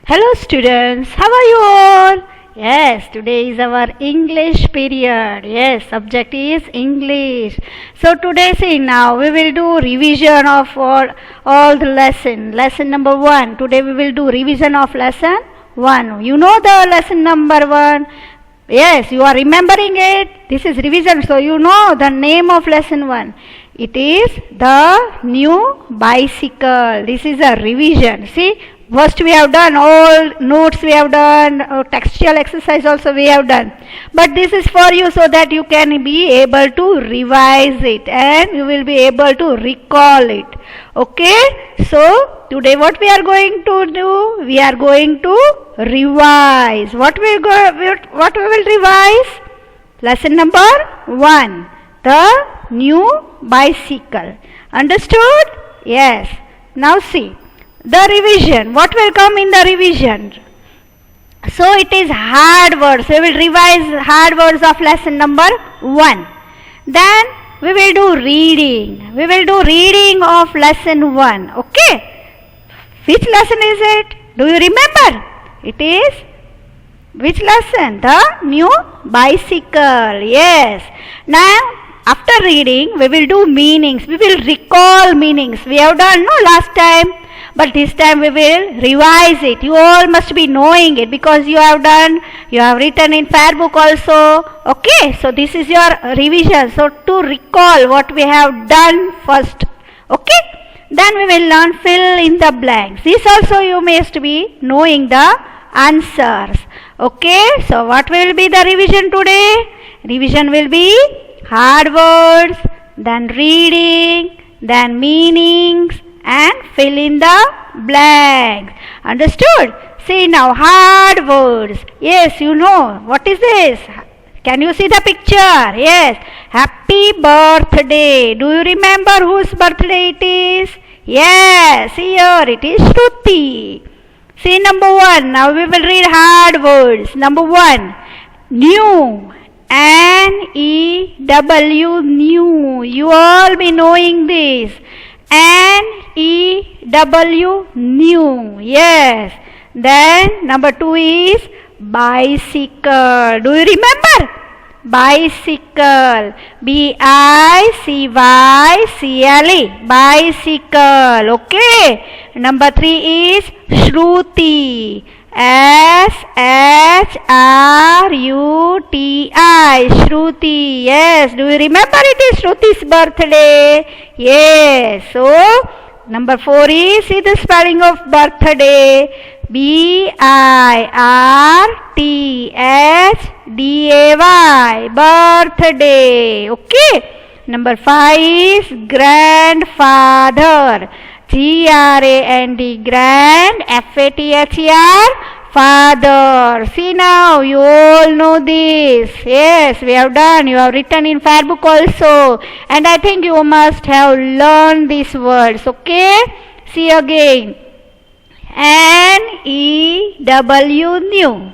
Hello students, how are you all? Yes, today is our English period. Yes, subject is English. So today see now we will do revision of all the lesson. Lesson number 1. Today we will do revision of lesson 1. You know the lesson number 1? Yes, you are remembering it. This is revision. So you know the name of lesson 1. It is the new bicycle. This is a revision. See, first we have done all notes, we have done textual exercise also we have done, but this is for you so that you can be able to revise it and you will be able to recall it. Okay, so today what we are going to do, we are going to revise. What we will revise? Lesson number 1, the new bicycle. Understood? Yes. Now see the revision. What will come in the revision? So it is hard words. We will revise hard words of lesson number 1. Then we will do reading. We will do reading of lesson 1. Okay. Which lesson is it? Do you remember? It is which lesson? The new bicycle. Yes. Now after reading we will do meanings. We will recall meanings. We have done no last time. But this time we will revise it. You all must be knowing it because you have written in fair book also. Okay, so this is your revision. So to recall what we have done first. Okay, then we will learn fill in the blanks. This also you must be knowing the answers. Okay, so what will be the revision today? Revision will be hard words, then reading, then meanings, and fill in the blanks. Understood? See now, hard words. Yes, you know. What is this? Can you see the picture? Yes. Happy birthday. Do you remember whose birthday it is? Yes, here it is Shruti. See number 1. Now we will read hard words. Number 1. New. N-E-W, new. You all be knowing this. N-E-W, new. Yes. Then number 2 is bicycle. Do you remember? Bicycle. B-I-C-Y-C-L-E. Bicycle. Okay. Number 3 is Shruti. S-H-R-U-T-I. Shruti. Yes. Do you remember it is Shruti's birthday? Yes. So, number 4 is, see the spelling of birthday. B-I-R-T-H-D-A-Y. Birthday. Okay. Number 5 is grandfather. G-R-A-N-D, grand, F-A-T-H-E-R, father. See now, you all know this. Yes, we have done. You have written in fair book also. And I think you must have learned these words. Okay? See again. N-E-W, new.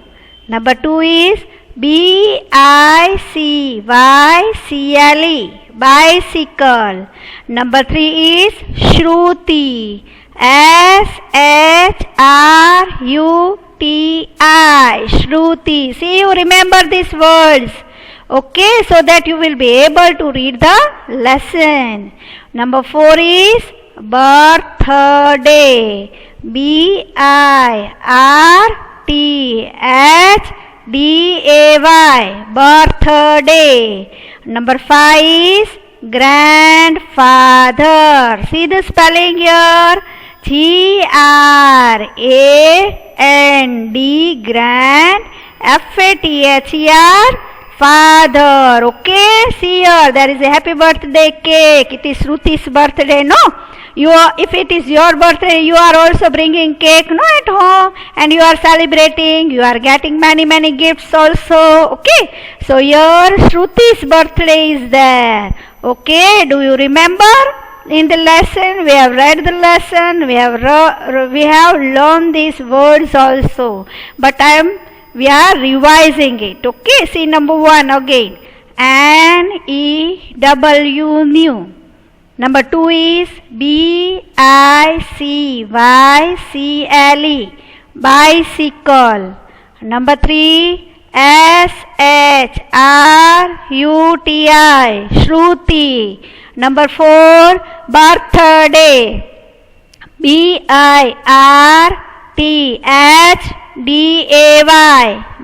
Number 2 is B-I-C-Y-C-L-E. Bicycle. Number 3 is Shruti. S-H-R-U-T-I. Shruti. See, you remember these words. Okay, so that you will be able to read the lesson. Number 4 is birthday. B-I-R-T-H-D-A-Y. Birthday. Number 5 is grandfather. See the spelling here. G-R-A-N-D, grand, F-A-T-H-E-R, father. Okay, see here, there is a happy birthday cake. It is Shruti's birthday, no? If it is your birthday, you are also bringing cake, no, at home, and you are celebrating. You are getting many gifts also. Okay, so your Shruti's birthday is there. Okay, do you remember? In the lesson, we have read the lesson. We have learned these words also. But we are revising it. Okay, see number 1 again. N-E-W, new. Number 2 is B-I-C-Y-C-L-E. bicycle. Number 3, SHRUTI, Shruti. Number 4, birthday, BIRTHDAY,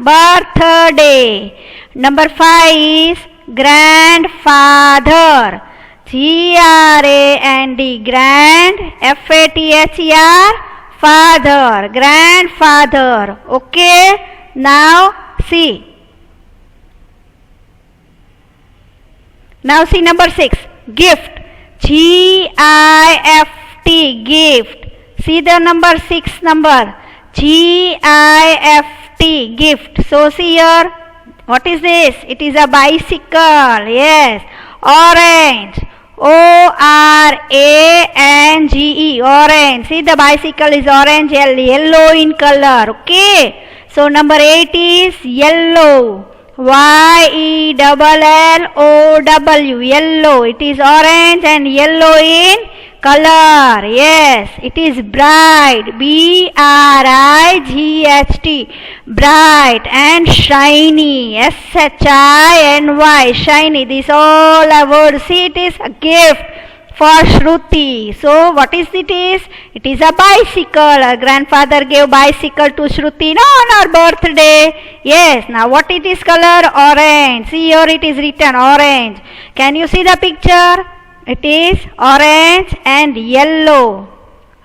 birthday. Number 5 is grandfather, GRAND, grand, FATHER, father, grandfather. Okay, now see. Now see number 6, gift, GIFT, gift. See the number 6 number, GIFT, gift. So see here, what is this? It is a bicycle. Yes, orange, ORANGE, orange. See the bicycle is orange, yellow in color. Okay, so number 8 is yellow, YELLOW, yellow. It is orange and yellow in color. Yes, it is bright, BRIGHT, bright, and shiny, SHINY, shiny. This all a word. See, it is a gift for Shruti. So what is it is? It is a bicycle. Her grandfather gave bicycle to Shruti on her birthday. Yes, now what it is color? Orange. See here it is written orange. Can you see the picture? It is orange and yellow.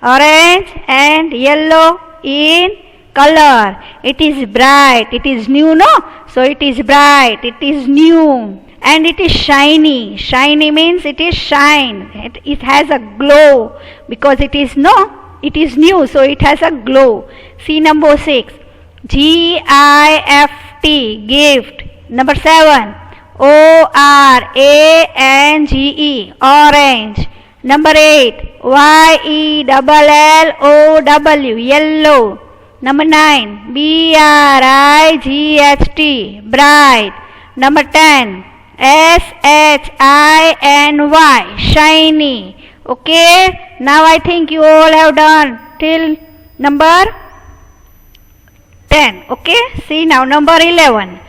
Orange and yellow in color. It is bright. It is new, no? So it is bright. It is new. And it is shiny. Shiny means it is shine. It has a glow because it is it is new, so it has a glow. See number 6, GIFT, gift. Number 7, ORANGE, orange. Number 8, YELLOW, yellow. Number 9, BRIGHT, bright. Number 10, SHINY, shiny. Okay, now I think you all have done till number 10. Okay, see now number 11,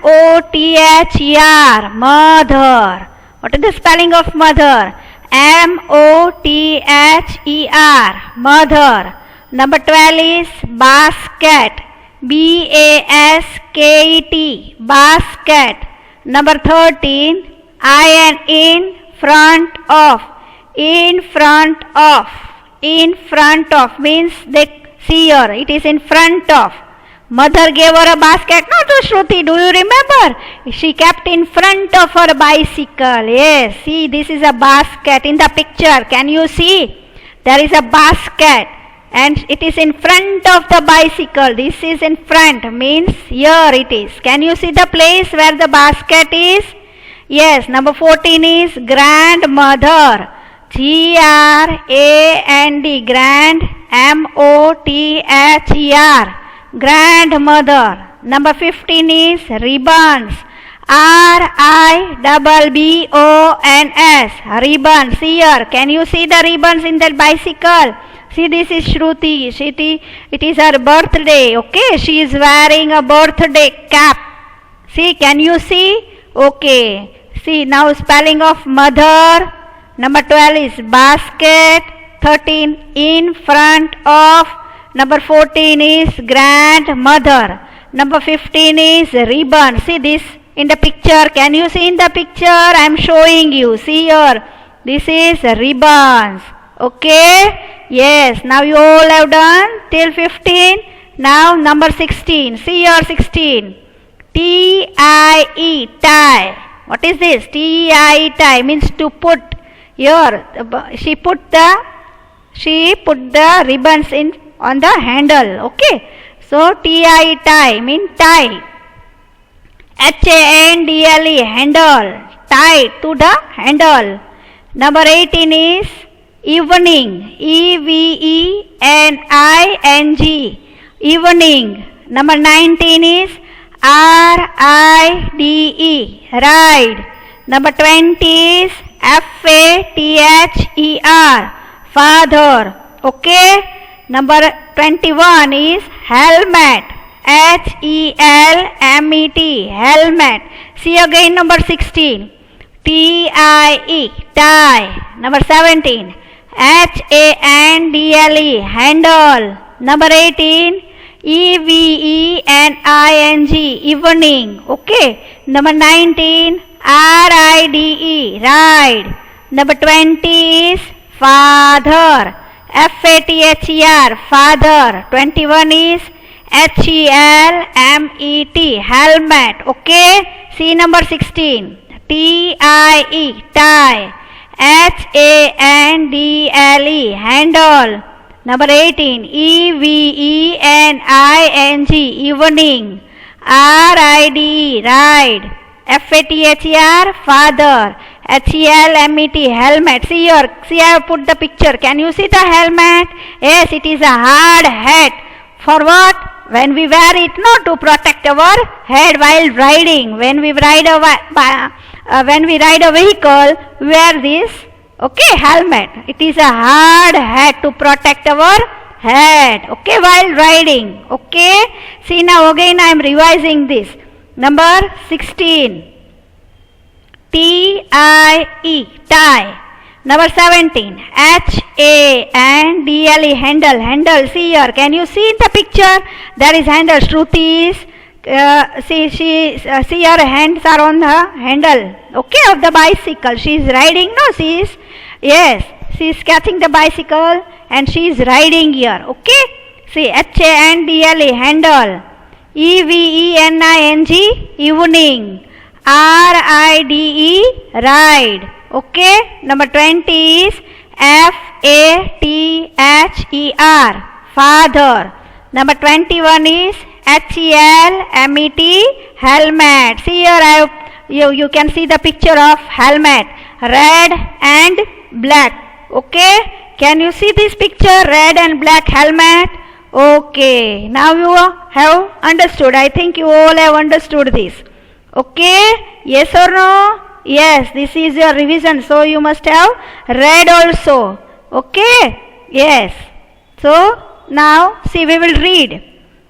MOTHER, mother. What is the spelling of mother? MOTHER, mother. Number 12 is basket, BASKET, basket. Number 13, iron, in front of, in front of, in front of means they see here, it is in front of. Mother gave her a basket, not to Shruti, do you remember? She kept in front of her bicycle. Yes, see this is a basket in the picture. Can you see? There is a basket and it is in front of the bicycle. This is in front means here it is. Can you see the place where the basket is? Yes, number 14 is grandmother, GRAND, grand, MOTHER, grandmother. Number 15 is ribbons, RIBBONS, ribbons. See here, can you see the ribbons in that bicycle? See, this is Shruti. It is her birthday. Okay, she is wearing a birthday cap. See, can you see? Okay, see now spelling of mother. Number 12 is basket. 13 in front of. Number 14 is grandmother. Number 15 is ribbon. See this in the picture. Can you see in the picture? I am showing you. See here. This is ribbons. Okay. Yes. Now you all have done till 15. Now number 16. See here 16. TIE, tie. What is this? TIE, tie means to put. Here she put the ribbons in on the handle. Okay, so TIE, tie mean tie. HANDLE, handle, tie to the handle. Number 18 is evening, EVENING, evening. Number 19 is RIDE, ride. Number 20 is FATHER, father. Okay, Number 21 is helmet. Helmet. Helmet. See again number 16. TIE. Tie. Number 17. HANDLE. Handle. Number 18. EVENING. Evening. Okay. Number 19. RIDE. Ride. Number 20 is father. FATHER. Father. 21 is HELMET. Helmet. Okay. See number 16. TIE. Tie. HANDLE. Handle. Number 18. EVENING. Evening. RIDE. Ride. FATHER. Father. HELMET. Helmet. See here. See, I have put the picture. Can you see the helmet? Yes, it is a hard hat. For what? When we wear it, not to protect our head while riding. When we ride a vehicle, we wear this. Okay, helmet. It is a hard hat to protect our head. Okay, while riding. Okay. See now again I am revising this. Number 16. TIE. Tie. Number 17. HANDLE. Handle. Handle. See here. Can you see in the picture? There is handle. Shruti is see her hands are on the handle. Okay, of the bicycle. She is riding. No, she is catching the bicycle and she is riding here. Okay. See HANDLE. Handle. EVENING. Evening. RIDE. Ride. Okay. Number 20 is FATHER. Father. Number 21 is HELMET. Helmet. See here you can see the picture of helmet. Red and black. Okay. Can you see this picture? Red and black helmet. Okay. Now you have understood. I think you all have understood this. Okay. Yes or no? Yes, this is your revision, so you must have read also. Okay? Yes. So, now see, we will read.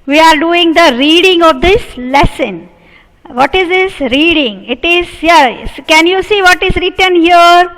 We are doing the reading of this lesson. What is this reading? It is here. Can you see what is written here?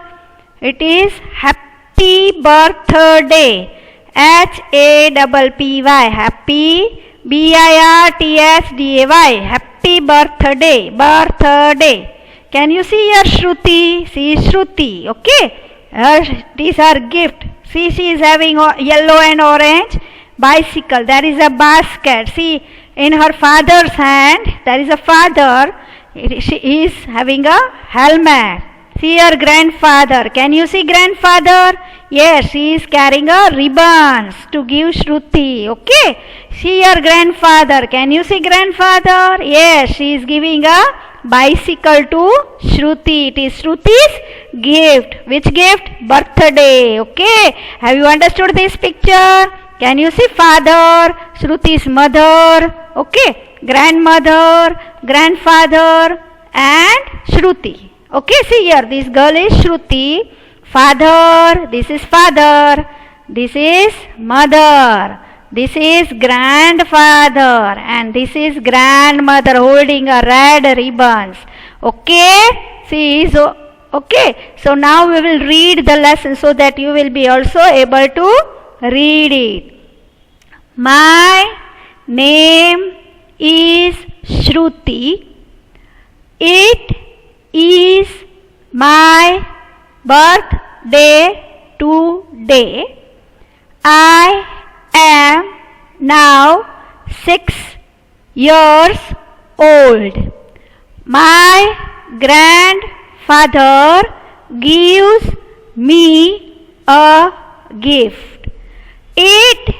It is happy birthday. HAPPY. Happy. BIRTHDAY. Happy birthday. Birthday. Can you see your Shruti? She is Shruti. Okay. It is her gift. See, she is having yellow and orange bicycle. There is a basket. See, in her father's hand, there is a father. She is having a helmet. See her grandfather. Can you see grandfather? Yes, she is carrying a ribbons to give Shruti. Okay. See her grandfather. Can you see grandfather? Yes, she is giving a bicycle to Shruti. It is Shruti's gift. Which gift? Birthday. Okay. Have you understood this picture? Can you see father, Shruti's mother, okay, grandmother, grandfather and Shruti. Okay, see here, this girl is Shruti, father, this is father, this is mother, this is grandfather and this is grandmother holding a red ribbons. Okay, see, so okay, so now we will read the lesson so that you will be also able to read it. My name is Shruti. It is my birthday today. I am now 6 years old. My grandfather gives me a gift. It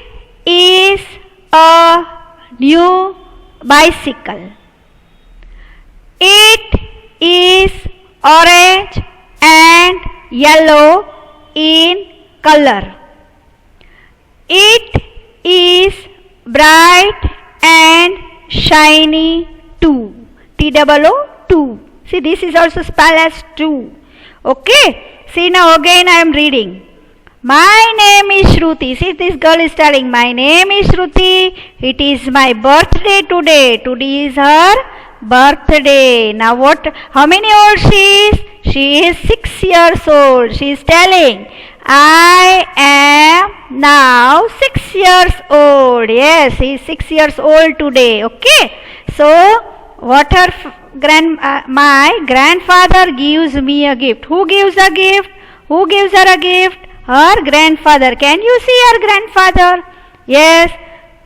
is a new bicycle. It is orange and yellow in color. It is bright and shiny too. T-O-O-2. See, this is also spelled as 2. Okay. See now again I am reading. My name is Shruti. See, this girl is telling, my name is Shruti. It is my birthday today. Today is her birthday. Now how many old she is? She is 6 years old. She is telling, I am now 6 years old. Yes, he is 6 years old today. Okay. So, what her my grandfather gives me a gift. Who gives a gift? Who gives her a gift? Her grandfather. Can you see her grandfather? Yes.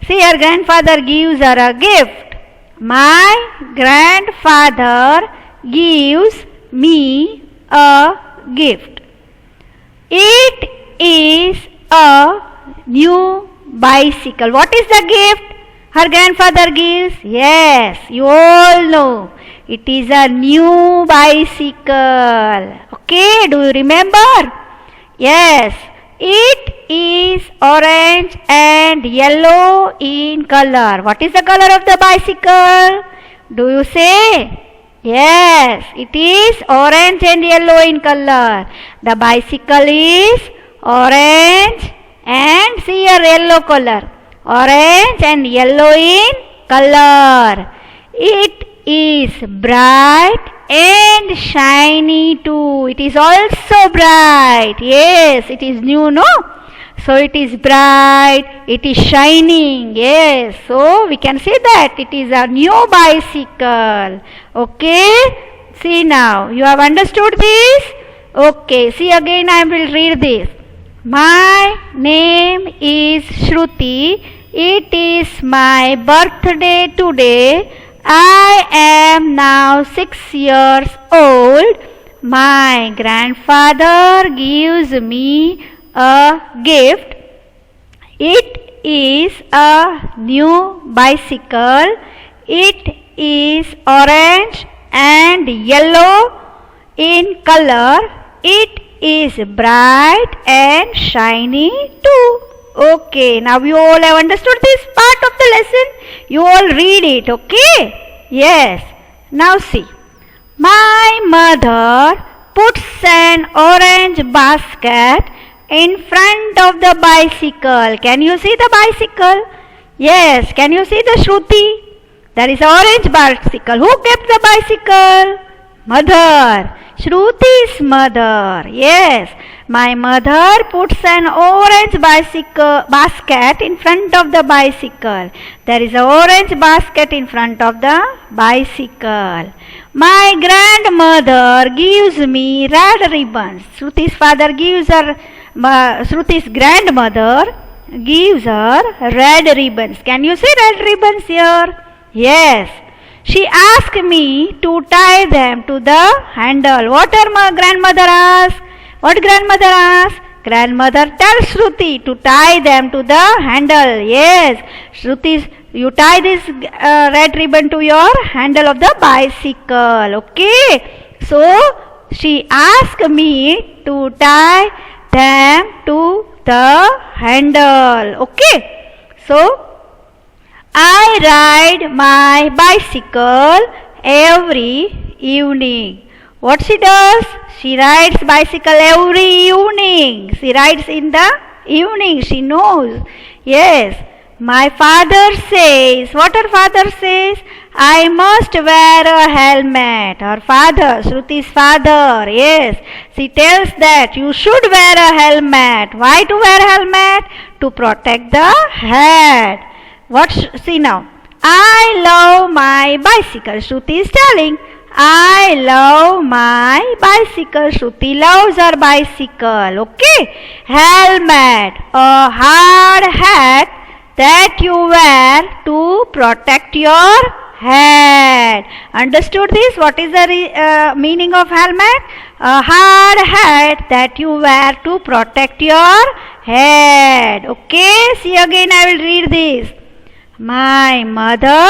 See, her grandfather gives her a gift. My grandfather gives me a gift. It is a new bicycle. What is the gift her grandfather gives? Yes, you all know. It is a new bicycle. Okay, do you remember? Yes, it is orange and yellow in color. What is the color of the bicycle? Do you say? Yes, it is orange and yellow in color. The bicycle is orange and see your yellow color. Orange and yellow in color. It is bright and shiny too. It is also bright. Yes, it is new, no? So it is bright, it is shining. Yes, so we can say that it is a new bicycle. Okay, see now, you have understood this? Okay, see again, I will read this. My name is Shruti. It is my birthday today. I am now 6 years old. My grandfather gives me a gift. It is a new bicycle. It is orange and yellow in color. It is bright and shiny too. Okay, now you all have understood this part of the lesson. You all read it, okay? Yes. Now see. My mother puts an orange basket in front of the bicycle. Can you see the bicycle? Yes. Can you see the Shruti? There is an orange bicycle. Who kept the bicycle? Mother. Shruti's mother. Yes. My mother puts an orange basket in front of the bicycle. There is an orange basket in front of the bicycle. My grandmother gives me red ribbons. Shruti's father gives her, Shruti's grandmother gives her red ribbons. Can you see red ribbons here? Yes. She asked me to tie them to the handle. What her grandmother asked? What grandmother asked? Grandmother tells Shruti to tie them to the handle. Yes, Shruti, you tie this red ribbon to your handle of the bicycle. Okay. So, she asked me to tie them to the handle. Okay. So, I ride my bicycle every evening. What she does? She rides bicycle every evening. She rides in the evening. She knows. Yes. My father says, what her father says? I must wear a helmet. Her father, Shruti's father, yes. She tells that you should wear a helmet. Why to wear a helmet? To protect the head. See now. I love my bicycle. Shruti is telling, I love my bicycle. Shruti loves her bicycle. Okay. Helmet, a hard hat that you wear to protect your head. Understood this? What is the meaning of helmet? A hard hat that you wear to protect your head. Okay. See again, I will read this. My mother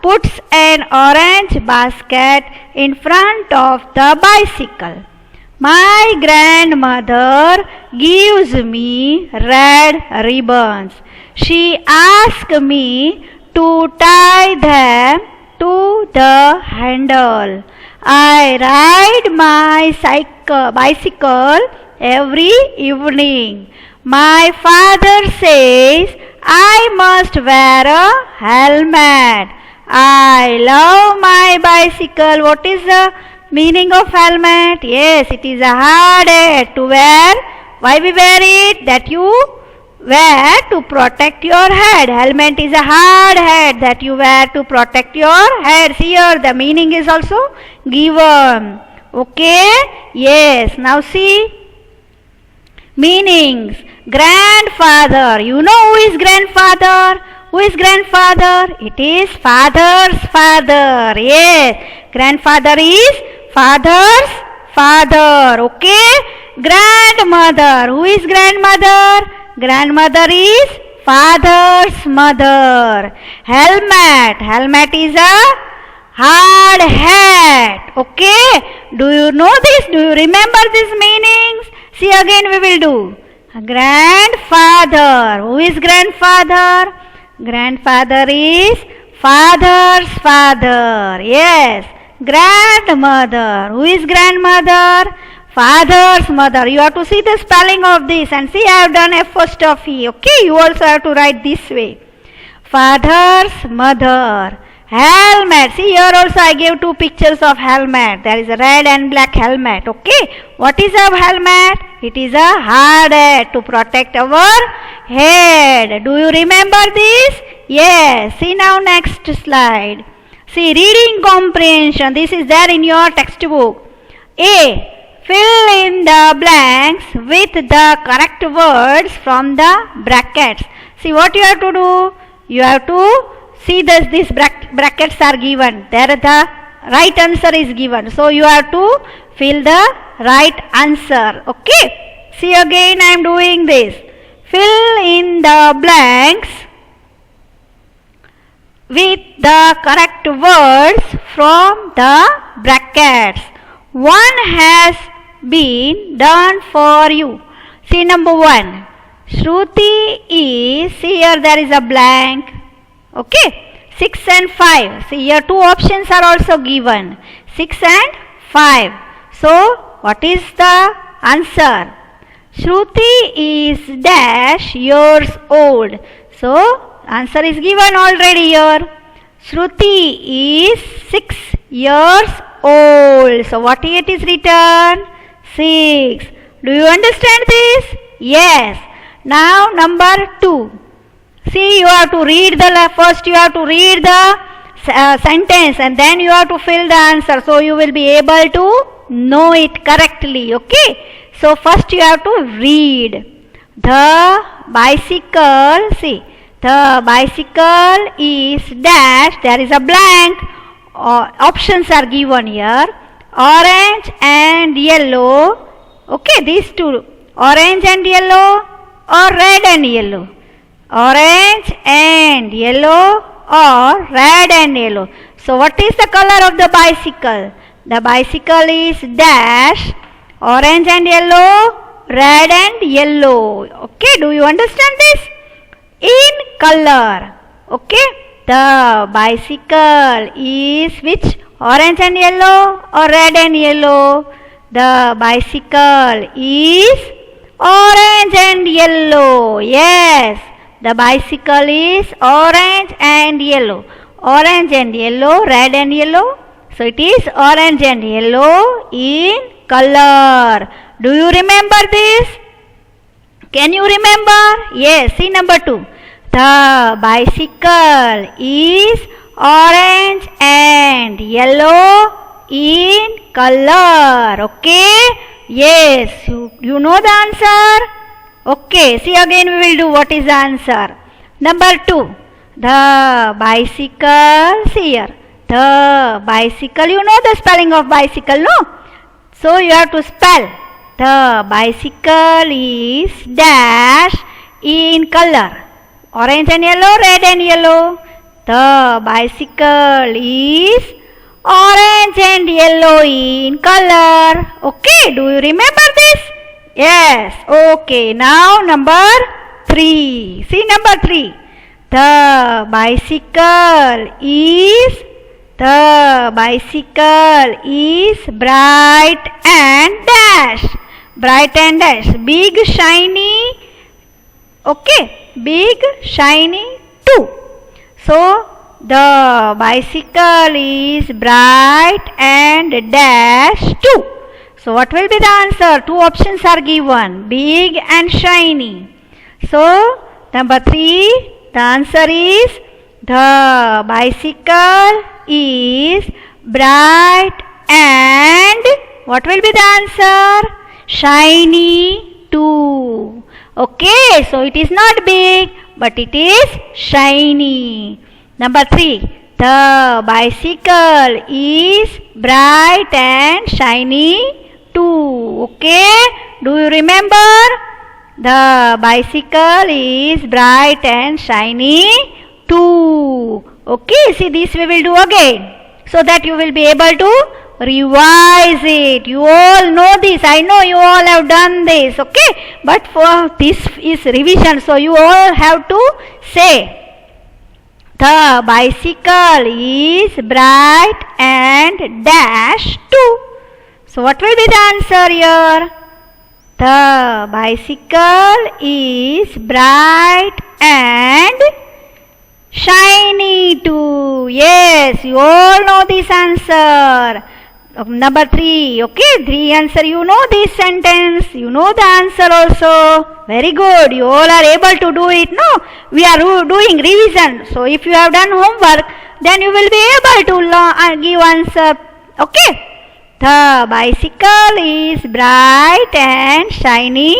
puts an orange basket in front of the bicycle. My grandmother gives me red ribbons. She asks me to tie them to the handle. I ride my bicycle every evening. My father says I must wear a helmet. I love my bicycle. What is the meaning of helmet? Yes, it is a hard hat to wear. Why we wear it? That you wear to protect your head. Helmet is a hard hat that you wear to protect your head. Here the meaning is also given. Okay? Yes. Now see. Meanings. Grandfather. You know who is grandfather? Who is grandfather? It is father's father. Yes. Grandfather is father's father. Okay. Grandmother. Who is grandmother? Grandmother is father's mother. Helmet. Helmet is a hard hat. Okay. Do you know this? Do you remember these meanings? See, again we will do. Grandfather. Who is grandfather? Grandfather is father's father. Yes. Grandmother. Who is grandmother? Father's mother. You have to see the spelling of this, and see I have done apostrophe. Okay. You also have to write this way. Father's mother. Helmet. See, here also I gave two pictures of helmet. There is a red and black helmet. Okay. What is a helmet? It is a hard hat to protect our head. Do you remember this? Yes. See now next slide. See, reading comprehension. This is there in your textbook. A. Fill in the blanks with the correct words from the brackets. See what you have to do? You have to see this. These brackets are given. There the right answer is given. So you have to fill the right answer. Okay. See again I am doing this. Fill in the blanks with the correct words from the brackets. One has been done for you. See number 1. Shruti is, see here there is a blank. Okay. 6 and 5. See here two options are also given. 6 and 5. So what is the answer? Shruti is dash years old. So answer is given already here. Shruti is 6 years old. So what it is written? 6. Do you understand this? Yes. Now number 2. See, you have to read the first. You have to read the sentence, and then you have to fill the answer. So you will be able to know it correctly. Okay. So first you have to read. The bicycle. See, the bicycle is dash. There is a blank. Options are given here. Orange and yellow. Okay, these two. Orange and yellow or red and yellow. Orange and yellow or red and yellow. So what is the color of the bicycle? The bicycle is dash. Orange and yellow, red and yellow. Okay, do you understand this? In color. Okay, the bicycle is which? Orange and yellow or red and yellow? The bicycle is orange and yellow. Yes, the bicycle is orange and yellow. Orange and yellow, red and yellow. So it is orange and yellow in color. Do you remember this? Can you remember? Yes, see number 2. The bicycle is orange and yellow in color. Okay? Yes, you know the answer? Okay, see again we will do what is the answer. Number 2. The bicycle, see here. The bicycle, you know the spelling of bicycle, no? So you have to spell. The bicycle is dash in color. Orange and yellow, red and yellow. The bicycle is orange and yellow in color. Okay, do you remember this? Yes. Okay, now number 3. See number 3. The bicycle is bright and dash. Bright and dash. Big, shiny, Okay, big, shiny, too. So the bicycle is bright and dash too. So what will be the answer? Two options are given, big and shiny. So number 3, the answer is the bicycle is bright and what will be the answer? Shiny too. Okay, so it is not big but it is shiny. Number 3, the bicycle is bright and shiny too. Okay, do you remember? The bicycle is bright and shiny too. Okay, see, this we will do again so that you will be able to revise it. You all know this. I know you all have done this. Okay, but for this is revision, so you all have to say the bicycle is bright and dash too. So what will be the answer here? The bicycle is bright and shiny too. Yes, you all know this answer. Number 3, okay, 3 answer, you know this sentence, you know the answer also. Very good, you all are able to do it, no? We are doing revision. So if you have done homework, then you will be able to give answer. Okay. The bicycle is bright and shiny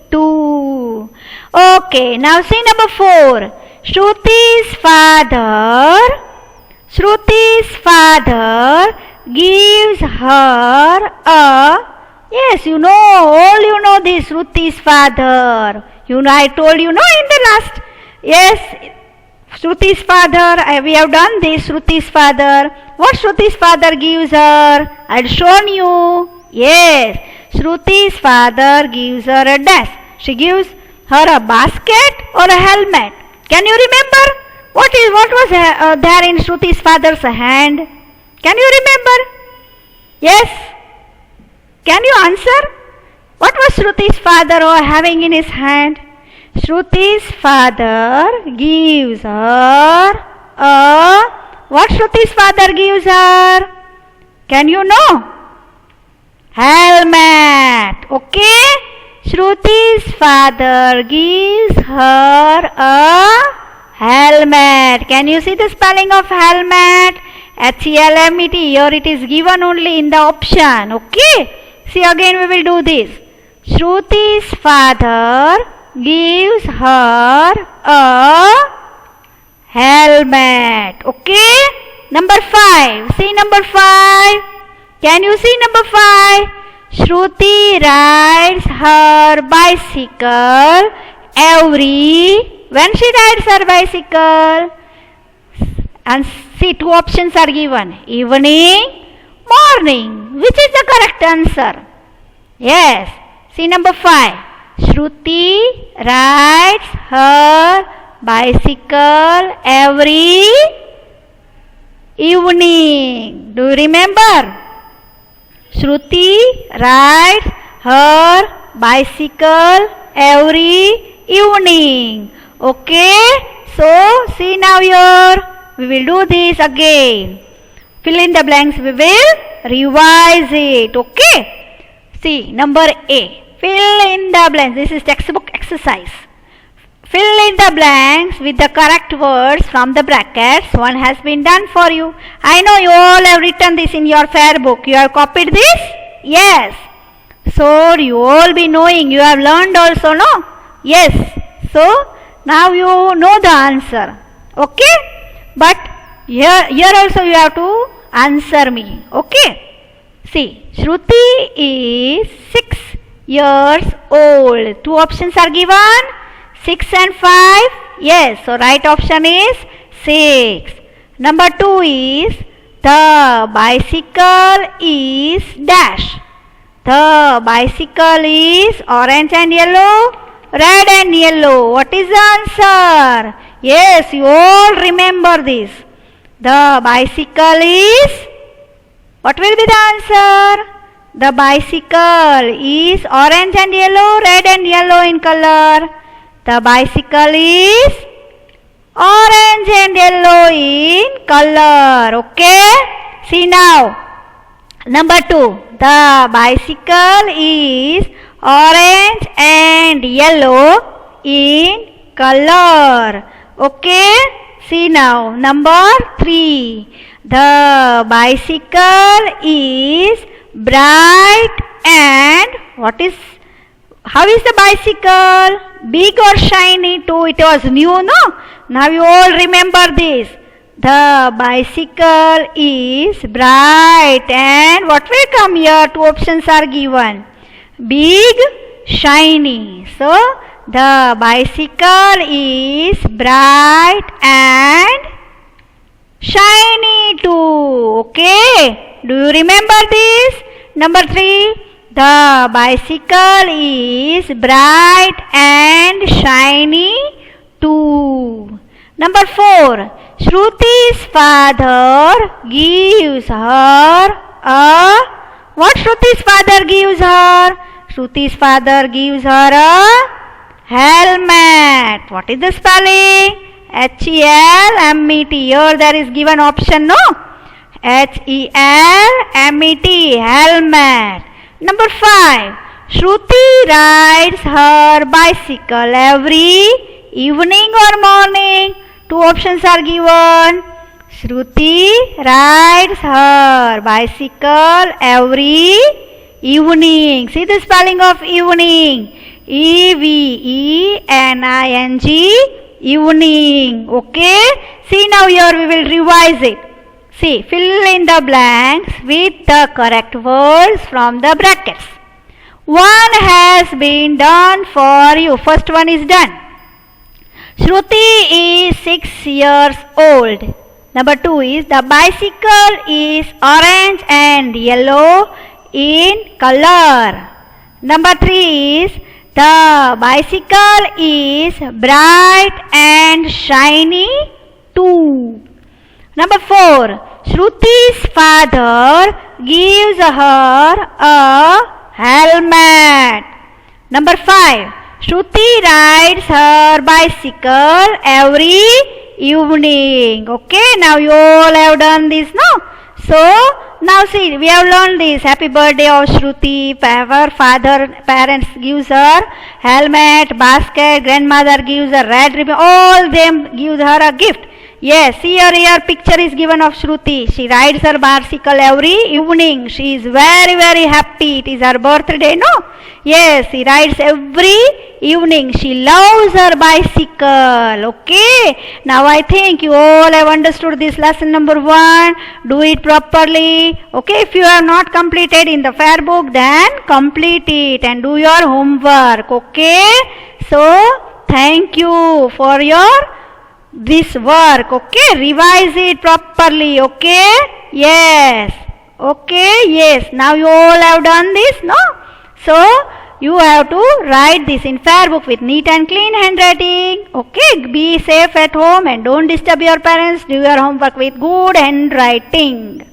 too. Okay, now see number 4. Shruti's father gives her a, yes, you know, all you know this, Shruti's father. You know, I told you, no, in the last, yes, Shruti's father, we have done this, Shruti's father. What Shruti's father gives her? I had shown you. Yes, Shruti's father gives her a dash. She gives her a basket or a helmet. Can you remember? What was there in Shruti's father's hand? Can you remember? Yes? Can you answer? What was Shruti's father having in his hand? Shruti's father gives her a, what Shruti's father gives her? Can you know? Helmet. Okay? Shruti's father gives her a helmet. Can you see the spelling of helmet? H-E-L-M-E-T. Here it is given only in the option. Okay? See, again we will do this. Shruti's father gives her a helmet. Okay? Number 5. See number 5. Can you see number 5? Shruti rides her bicycle when she rides her bicycle. And see, 2 options are given. Evening, morning. Which is the correct answer? Yes. See number 5. Shruti rides her bicycle every evening. Do you remember? Shruti rides her bicycle every evening. Okay? So, see now here. We will do this again. Fill in the blanks. We will revise it. Okay? See, number A. Fill in the blanks. This is textbook exercise. Fill in the blanks with the correct words from the brackets. One has been done for you. I know you all have written this in your fair book. You have copied this? Yes. So you all be knowing. You have learned also, no? Yes. So now you know the answer. Okay? But here also you have to answer me. Okay? See, Shruti is 6 years old. 2 options are given. 6 and 5. Yes, so right option is 6. Number 2 is the bicycle is dash. The bicycle is orange and yellow, red and yellow. What is the answer? Yes, you all remember this. The bicycle is, what will be the answer? The bicycle is orange and yellow, red and yellow in color. The bicycle is orange and yellow in color. Okay? See now. Number 2. The bicycle is orange and yellow in color. Okay? See now. Number 3. The bicycle is bright and how is the bicycle? Big or shiny too? It was new, no? Now you all remember this. The bicycle is bright and what will come here? 2 options are given. Big, shiny. So, the bicycle is bright and shiny too. Okay? Do you remember this? Number 3. The bicycle is bright and shiny too. Number 4. Shruti's father gives her a... What Shruti's father gives her? Shruti's father gives her a helmet. What is the spelling? Helmet. Here there is given option, no? Helmet. Helmet. Number 5. Shruti rides her bicycle every evening or morning. 2 options are given. Shruti rides her bicycle every evening. See the spelling of evening. Evening. Evening. Okay. See now here we will revise it. See, fill in the blanks with the correct words from the brackets. One has been done for you. First one is done. Shruti is 6 years old. Number 2 is the bicycle is orange and yellow in color. Number 3 is the bicycle is bright and shiny too. Number 4. Shruti's father gives her a helmet. Number 5. Shruti rides her bicycle every evening. Okay, now you all have done this, no? So, now see, we have learned this. Happy birthday of Shruti. Her parents gives her helmet, basket, grandmother gives her red ribbon. All them gives her a gift. Yes, here picture is given of Shruti. She rides her bicycle every evening. She is very, very happy. It is her birthday, no? Yes, she rides every evening. She loves her bicycle. Okay. Now I think you all have understood this lesson number 1. Do it properly. Okay. If you have not completed in the fair book, then complete it and do your homework. Okay. So, thank you for your this work. Okay, revise it properly. Okay, yes, okay, yes. Now you all have done this, no? So you have to write this in fair book with neat and clean handwriting. Okay, be safe at home and don't disturb your parents. Do your homework with good handwriting.